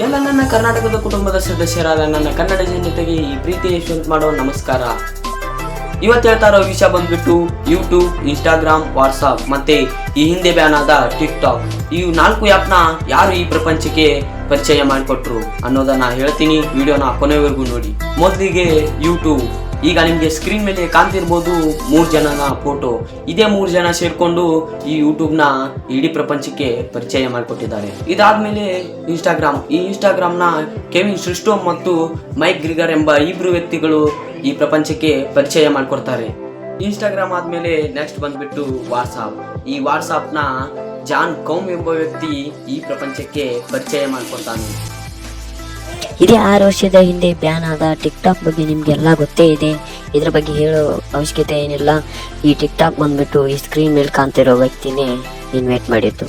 ಎಲ್ಲ ನನ್ನ ಕರ್ನಾಟಕದ ಕುಟುಂಬದ ಸದಸ್ಯರಾದ ನನ್ನ ಕನ್ನಡ ಜನತೆಗೆ ಈ ಪ್ರೀತಿ ಯಶವಂತ್ ಮಾಡೋ ನಮಸ್ಕಾರ. ಇವತ್ತು ಹೇಳ್ತಾ ಇರೋ ವಿಷಯ ಬಂದ್ಬಿಟ್ಟು ಯೂಟ್ಯೂಬ್, ಇನ್ಸ್ಟಾಗ್ರಾಮ್, ವಾಟ್ಸಾಪ್ ಮತ್ತೆ ಈ ಹಿಂದೆ ಬ್ಯಾನ್ ಆದ ಟಿಕ್ಟಾಕ್. ಈ 4 ಆ್ಯಪ್ನ ಯಾರು ಈ ಪ್ರಪಂಚಕ್ಕೆ ಪರಿಚಯ ಮಾಡಿಕೊಟ್ರು ಅನ್ನೋದನ್ನ ಹೇಳ್ತೀನಿ. ವಿಡಿಯೋನ ಕೊನೆವರೆಗೂ ನೋಡಿ. ಮೊದಲಿಗೆ ಯೂಟ್ಯೂಬ್. ಈಗ ನಿಮಗೆ ಸ್ಕ್ರೀನ್ ಮೇಲೆ ಕಾಣ್ತಿರ್ಬೋದು 3 ಜನನ ಫೋಟೋ. ಇದೇ 3 ಜನ ಸೇರ್ಕೊಂಡು ಈ ಯೂಟ್ಯೂಬ್ನ ಇಡೀ ಪ್ರಪಂಚಕ್ಕೆ ಪರಿಚಯ ಮಾಡಿಕೊಟ್ಟಿದ್ದಾರೆ. ಇದಾದ್ಮೇಲೆ ಇನ್ಸ್ಟಾಗ್ರಾಮ್. ಈ ಇನ್ಸ್ಟಾಗ್ರಾಮ್ನ ಕೆವಿನ್ ಸಿಸ್ಟೋಮ್ ಮತ್ತು ಮೈಕ್ ಗ್ರಿಗರ್ ಎಂಬ 2 ವ್ಯಕ್ತಿಗಳು ಈ ಪ್ರಪಂಚಕ್ಕೆ ಪರಿಚಯ ಮಾಡಿಕೊಡ್ತಾರೆ. ಇನ್ಸ್ಟಾಗ್ರಾಮ್ ಆದ್ಮೇಲೆ ನೆಕ್ಸ್ಟ್ ಬಂದ್ಬಿಟ್ಟು ವಾಟ್ಸಾಪ್. ಈ ವಾಟ್ಸಾಪ್ನ ಜಾನ್ ಕೌಮ್ ಎಂಬ ವ್ಯಕ್ತಿ ಈ ಪ್ರಪಂಚಕ್ಕೆ ಪರಿಚಯ ಮಾಡಿಕೊಡ್ತಾನೆ. ಇದೇ 6 ವರ್ಷದ ಹಿಂದೆ ಬ್ಯಾನ್ ಆದ ಟಿಕ್ಟಾಕ್ ಬಗ್ಗೆ ನಿಮ್ಗೆಲ್ಲ ಗೊತ್ತೇ ಇದೆ. ಇದ್ರ ಬಗ್ಗೆ ಹೇಳೋ ಅವಶ್ಯಕತೆ ಏನಿಲ್ಲ. ಈ ಟಿಕ್ಟಾಕ್ ಬಂದ್ಬಿಟ್ಟು ಈ ಸ್ಕ್ರೀನ್ ಮೇಲೆ ಕಾಣ್ತಿರೋ ವ್ಯಕ್ತಿನೇ ಇನ್ವೈಟ್ ಮಾಡಿದ್ದು.